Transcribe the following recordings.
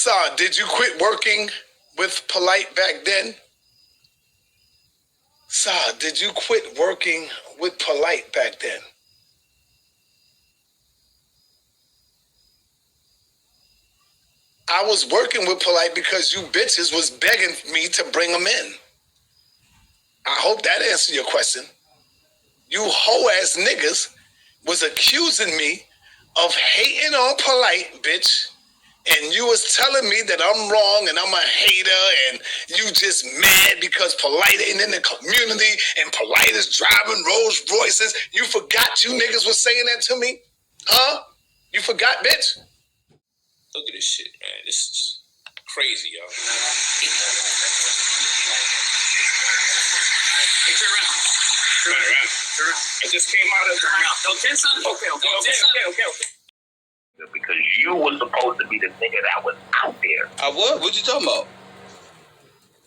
Sir, did you quit working with Polight back then? Sir, did you quit working with Polight back then? I was working with Polight because you bitches was begging me to bring them in. I hope that answered your question. You hoe-ass niggas was accusing me of hating on Polight, bitch. And you was telling me that I'm wrong and I'm a hater and you just mad because Polight ain't in the community and Polight is driving Rolls Royces. You forgot you niggas was saying that to me? Huh? You forgot, bitch? Look at this shit, man. This is crazy, yo. Hey, turn around. Turn around. I just came out of... Turn around. Don't tense on. Okay. Because you were supposed to be the nigga that was out there. I was? What you talking about?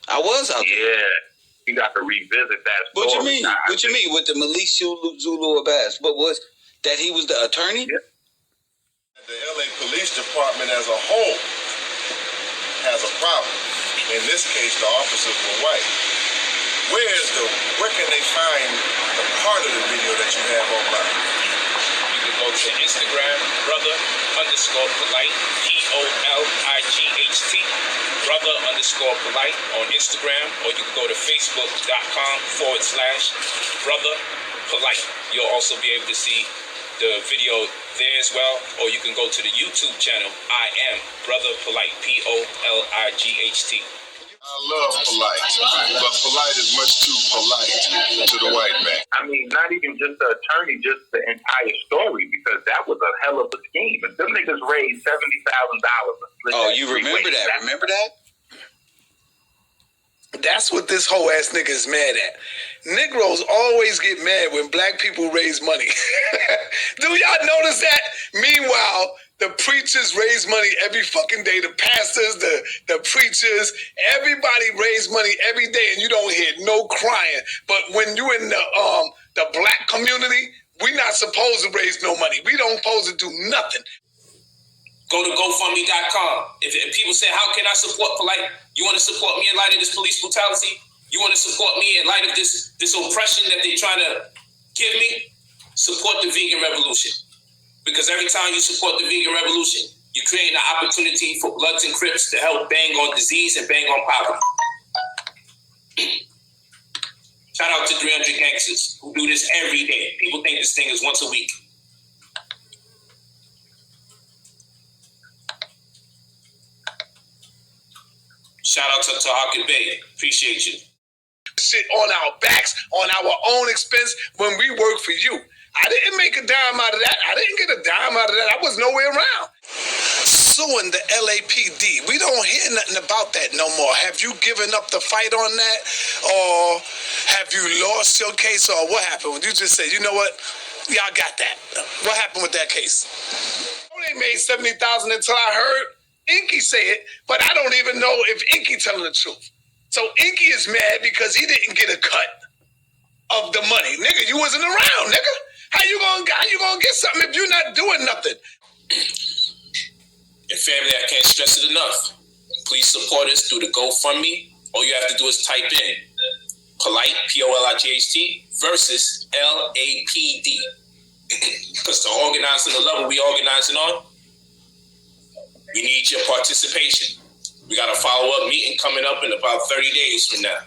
I was out there. Yeah. You got to revisit that story. What you mean? What you mean with the Malik Zulu Abbas? What was that he was the attorney? Yeah. The L.A. Police Department as a whole has a problem. In this case, the officers were white. Where can they find the part of the video that you have online? You can go to Instagram, brother_Polight, Polight, brother_Polight on Instagram, or you can go to facebook.com/brotherpolight. You'll also be able to see the video there as well, or you can go to the YouTube channel. I am Brother Polight, Polight. I love Polight, but Polight is much too polite to the white man. I mean, not even just the attorney, just the entire story, because that was a hell of a scheme. If them niggas raised $70,000. Oh, you remember that? Remember that? That's what this whole ass nigga is mad at. Negroes always get mad when black people raise money. Do y'all notice that? Meanwhile, the preachers raise money every fucking day. The pastors, the preachers, everybody raise money every day, and you don't hear no crying. But when you in the black community, we not supposed to raise no money. We don't supposed to do nothing. Go to GoFundMe.com. If people say, how can I support Polight? You want to support me in light of this police brutality? You want to support me in light of this oppression that they're trying to give me? Support the vegan revolution. Because every time you support the vegan revolution, you're creating an opportunity for Bloods and Crips to help bang on disease and bang on poverty. Shout out to 300 gangsters who do this every day. People think this thing is once a week. Shout out to Tahaka Bay. Appreciate you. Shit on our backs, on our own expense when we work for you. I didn't make a dime out of that. I didn't get a dime out of that. I was nowhere around. Suing the L.A.P.D. We don't hear nothing about that no more. Have you given up the fight on that? Or have you lost your case? Or what happened? You just said, you know what? Y'all got that. What happened with that case? They made $70,000 until I heard Inky say it, but I don't even know if Inky telling the truth. So Inky is mad because he didn't get a cut of the money. Nigga, you wasn't around, nigga. How you gonna get something if you're not doing nothing? And family, I can't stress it enough. Please support us through the GoFundMe. All you have to do is type in Polight, Polight, versus L.A.P.D. Because to organize on the level we organizing on, we need your participation. We got a follow-up meeting coming up in about 30 days from now,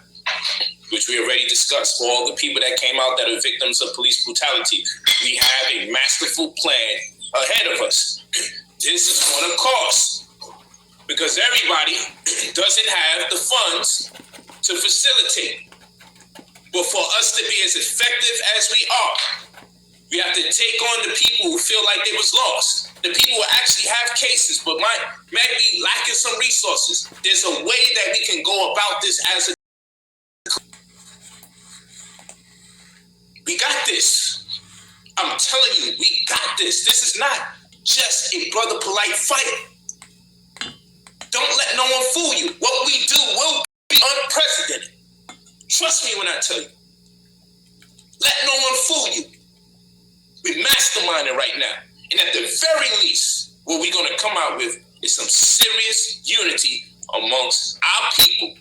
which we already discussed. For all the people that came out that are victims of police brutality, we have a masterful plan ahead of us. This is going to cost, because everybody doesn't have the funds to facilitate. But for us to be as effective as we are, we have to take on the people who feel like they was lost. The people who actually have cases but might be lacking some resources. There's a way that we can go about this as a... We got this. I'm telling you, we got this. This is not just a Brother Polight fight. Don't let no one fool you. What we do will be unprecedented. Trust me when I tell you. Let no one fool you. We're masterminding right now. And at the very least, what we're going to come out with is some serious unity amongst our people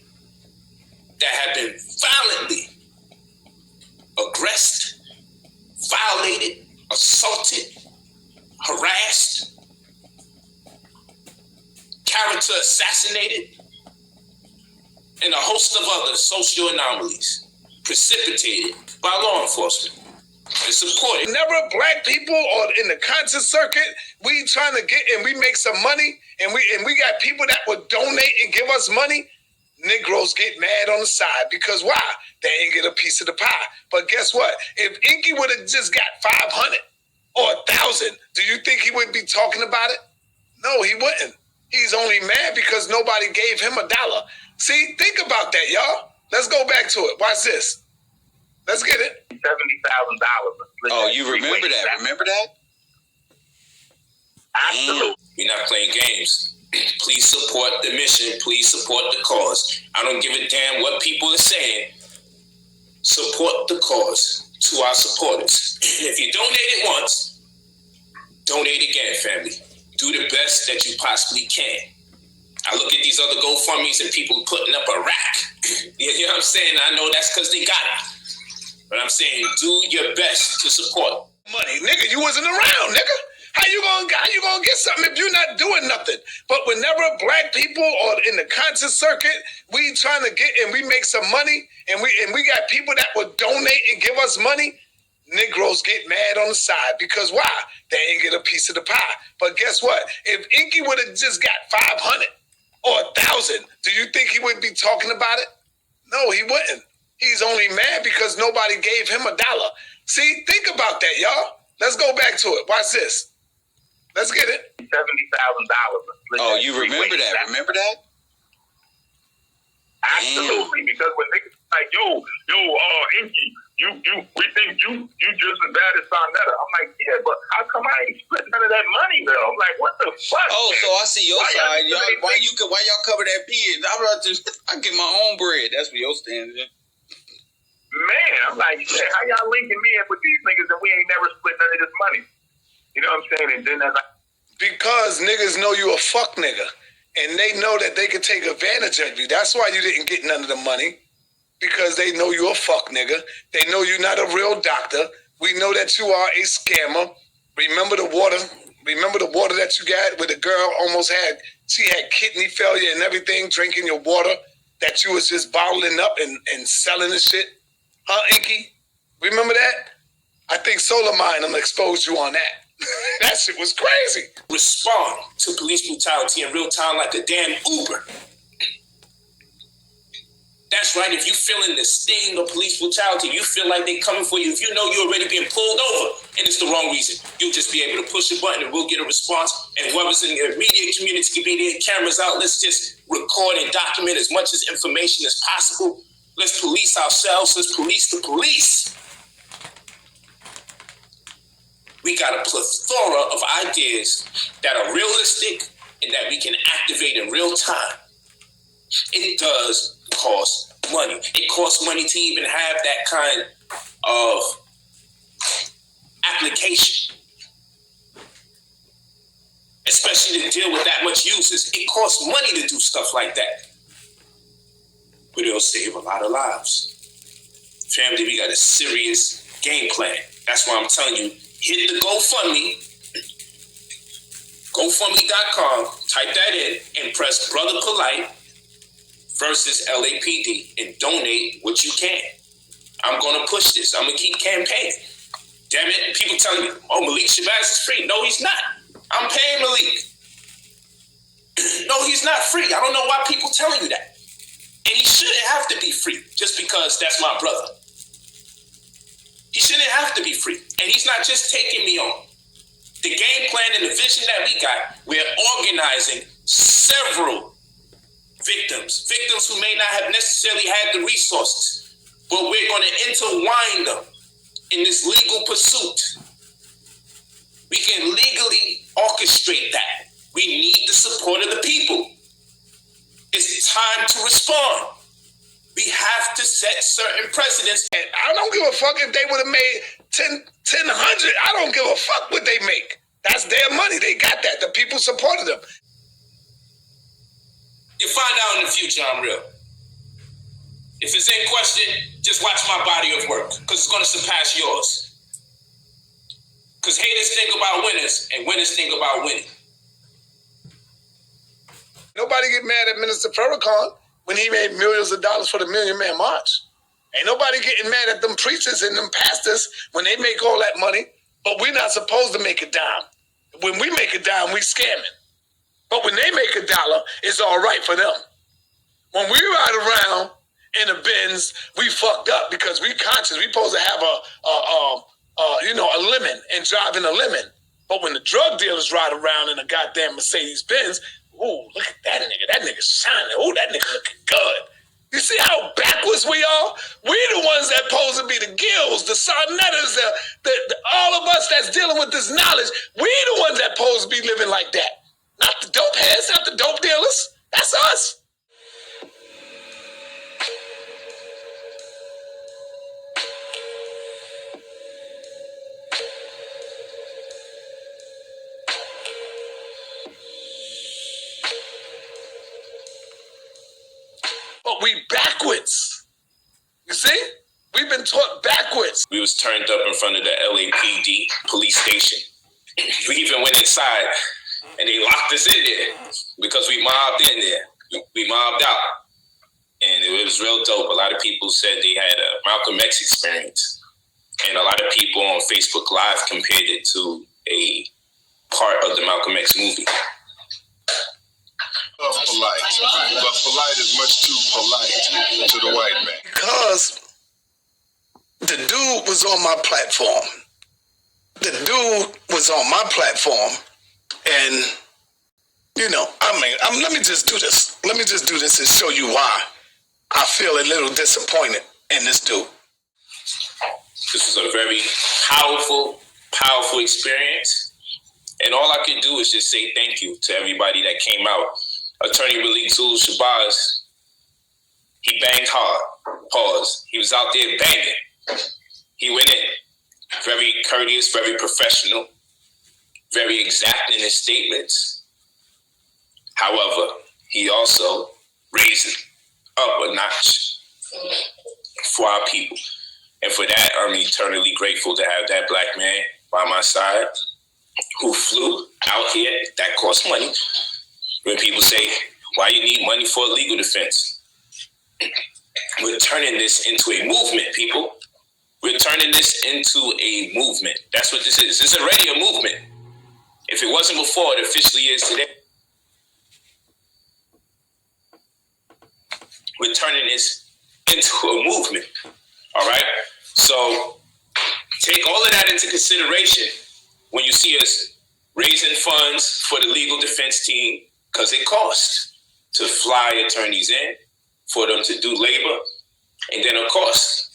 that have been violently aggressed, violated, assaulted, harassed, character assassinated, and a host of other social anomalies precipitated by law enforcement and supported. Whenever black people are in the concert circuit, we trying to get and we make some money, and we got people that would donate and give us money. Negroes get mad on the side because why? They ain't get a piece of the pie. But guess what? If Inky would have just got 500 or 1,000, do you think he would be talking about it? No, he wouldn't. He's only mad because nobody gave him $1. See, think about that, y'all. Let's go back to it. Watch this. Let's get it. $70,000. Oh, you remember that? Remember that? Absolutely. We're not playing games. Please support the mission. Please support the cause. I don't give a damn what people are saying. Support the cause to our supporters. If you donated once, donate again, family. Do the best that you possibly can. I look at these other GoFundMes and people putting up a rack. You know what I'm saying? I know that's because they got it. But I'm saying do your best to support. Money, nigga, you wasn't around, nigga. How you gonna get something if you're not doing nothing? But whenever black people are in the concert circuit, we trying to get and we make some money, and we got people that would donate and give us money. Negroes get mad on the side because why? They ain't get a piece of the pie. But guess what? If Inky would have just got 500 or 1,000, do you think he would be talking about it? No, he wouldn't. He's only mad because nobody gave him $1. See, think about that, y'all. Let's go back to it. Watch this. Let's get it. $70,000. Oh, you remember that? Remember that? Absolutely, because when niggas like, Inky, we think you just as bad as Sonetta. I'm like, yeah, but how come I ain't split none of that money though? I'm like, what the fuck? Oh, man? so I see your side. Why y'all cover that bid? I get my own bread. That's what your stand is. Man, I'm like, shit, how y'all linking me in with these niggas and we ain't never split none of this money? You know what I'm saying? And then because niggas know you a fuck nigga, and they know that they can take advantage of you. That's why you didn't get none of the money, because they know you a fuck nigga. They know you're not a real doctor. We know that you are a scammer. Remember the water? Remember the water that you got where the girl she had kidney failure and everything, drinking your water that you was just bottling up and selling the shit? Huh, Inky? Remember that? I think Solar Mine, I'm gonna expose you on that. That shit was crazy. Respond to police brutality in real time like a damn Uber. That's right. If you feeling the sting of police brutality, you feel like they coming for you. If you know you're already being pulled over and it's the wrong reason, you'll just be able to push a button and we'll get a response. And whoever's in the media community can be there, cameras out. Let's just record and document as much as information as possible. Let's police ourselves. Let's police the police. We got a plethora of ideas that are realistic and that we can activate in real time. It does cost money. It costs money to even have that kind of application, especially to deal with that much users. It costs money to do stuff like that, but it'll save a lot of lives. Family, we got a serious game plan. That's why I'm telling you, hit the GoFundMe, GoFundMe.com, type that in, and press Brother Polight versus L.A.P.D. and donate what you can. I'm going to push this. I'm going to keep campaigning. Damn it, people telling me, oh, Malik Shabazz is free. No, he's not. I'm paying Malik. No, he's not free. I don't know why people telling you that. And he shouldn't have to be free just because that's my brother. He shouldn't have to be free. And he's not just taking me on. The game plan and the vision that we got, we're organizing several victims who may not have necessarily had the resources, but we're going to intertwine them in this legal pursuit. We can legally orchestrate that. We need the support of the people. It's time to respond. We have to set certain precedents. And I don't give a fuck if they would have made 100. I don't give a fuck what they make. That's their money. They got that. The people supported them. You find out in the future I'm real. If it's in question, just watch my body of work, because it's going to surpass yours. Because haters think about winners, and winners think about winning. Nobody get mad at Minister Farrakhan when he made millions of dollars for the Million Man March. Ain't nobody getting mad at them preachers and them pastors when they make all that money, but we're not supposed to make a dime. When we make a dime, we scamming. But when they make $1, it's all right for them. When we ride around in a Benz, we fucked up because we conscious. We supposed to have a lemon and driving a lemon. But when the drug dealers ride around in a goddamn Mercedes Benz, ooh, look at that nigga. That nigga's shining. Ooh, that nigga looking good. You see how backwards we are? We the ones that supposed to be the Gills, the Sarnettas, the all of us that's dealing with this knowledge. We the ones that supposed to be living like that. Not the dope heads, not the dope dealers. That's us. But we backwards. You see? We've been taught backwards. We was turned up in front of the L.A.P.D police station. We even went inside and they locked us in there because we mobbed in there. We mobbed out. And it was real dope. A lot of people said they had a Malcolm X experience. And a lot of people on Facebook Live compared it to a part of the Malcolm X movie. Polight, but Polight is much too polite to the white man. Because the dude was on my platform. And, let me just do this. Let me just do this and show you why I feel a little disappointed in this dude. This was a very powerful experience. And all I can do is just say thank you to everybody that came out. Attorney Malik Zul Shabazz, he banged hard. Pause. He was out there banging. He went in. Very courteous, very professional, very exact in his statements. However, he also raised it up a notch for our people. And for that, I'm eternally grateful to have that black man by my side who flew out here. That costs money. When people say, why you need money for a legal defense? We're turning this into a movement, people. We're turning this into a movement. That's what this is. This is already a movement. If it wasn't before, it officially is today. We're turning this into a movement. All right? So take all of that into consideration when you see us raising funds for the legal defense team, because it costs to fly attorneys in, for them to do labor. And then, of course,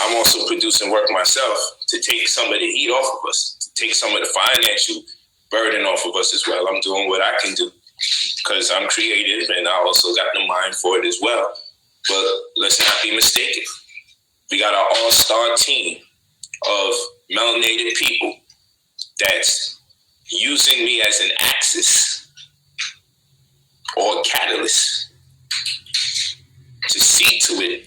I'm also producing work myself to take some of the heat off of us, to take some of the financial burden off of us as well. I'm doing what I can do because I'm creative and I also got the mind for it as well. But let's not be mistaken. We got an all-star team of melanated people that's using me as an axis or a catalyst to see to it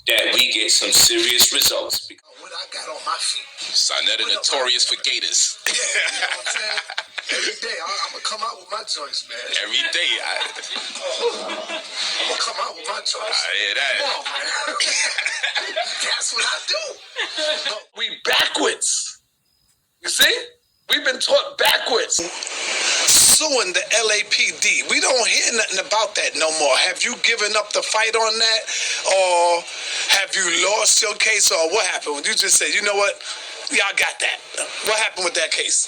that we get some serious results. What I got on my feet. Sarnetta notorious for gators. Yeah, you know what I'm saying? Every day, I'm going to come out with my joints, man. Every day. I'm going to come out with my joints. I hear that. Come on, man. That's what I do. But we backwards. You see? We've been taught backwards. Suing the L.A.P.D. We don't hear nothing about that no more. Have you given up the fight on that? Or have you lost your case? Or what happened? When you just said, you know what? Yeah, I got that. What happened with that case?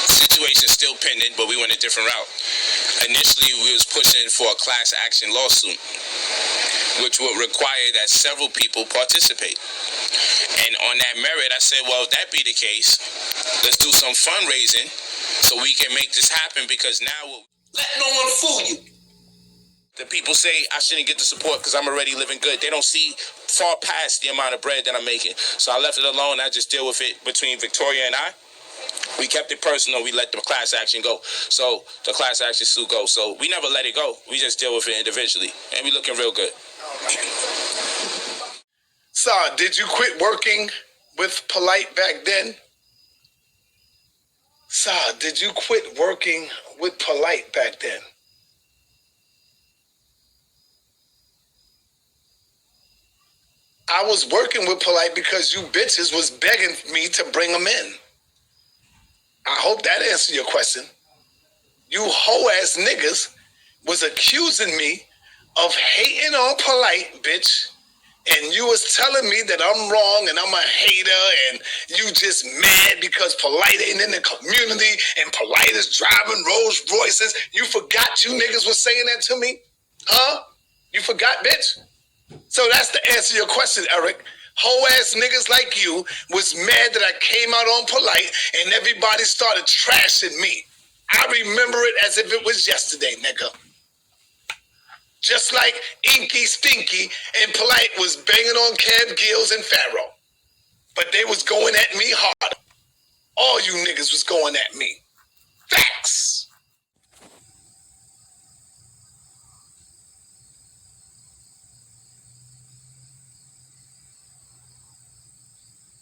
Situation's still pending, but we went a different route. Initially, we was pushing for a class action lawsuit, which would require that several people participate. And on that merit, I said, well, if that be the case, let's do some fundraising so we can make this happen, because now Let no one fool you. the people say I shouldn't get the support because I'm already living good. They don't see far past the amount of bread that I'm making. So I left it alone. I just deal with it between Victoria and I. We kept it personal. We let the class action go. So the class action suit go. So we never let it go. We just deal with it individually. And we looking real good. Sir, did you quit working with Polight back then? Sir, did you quit working with Polight back then? I was working with Polight because you bitches was begging me to bring them in. I hope that answered your question. You hoe-ass niggas was accusing me of hating on Polight, bitch. And you was telling me that I'm wrong and I'm a hater and you just mad because Polight ain't in the community and Polight is driving Rolls Royces. You forgot you niggas was saying that to me? Huh? You forgot, bitch? So that's the answer to your question, Eric. Hoe-ass niggas like you was mad that I came out on Polight and everybody started trashing me. I remember it as if it was yesterday, nigga. Just like Inky Stinky and Polight was banging on Kev Gills and Pharaoh. But they was going at me hard. All you niggas was going at me. Facts.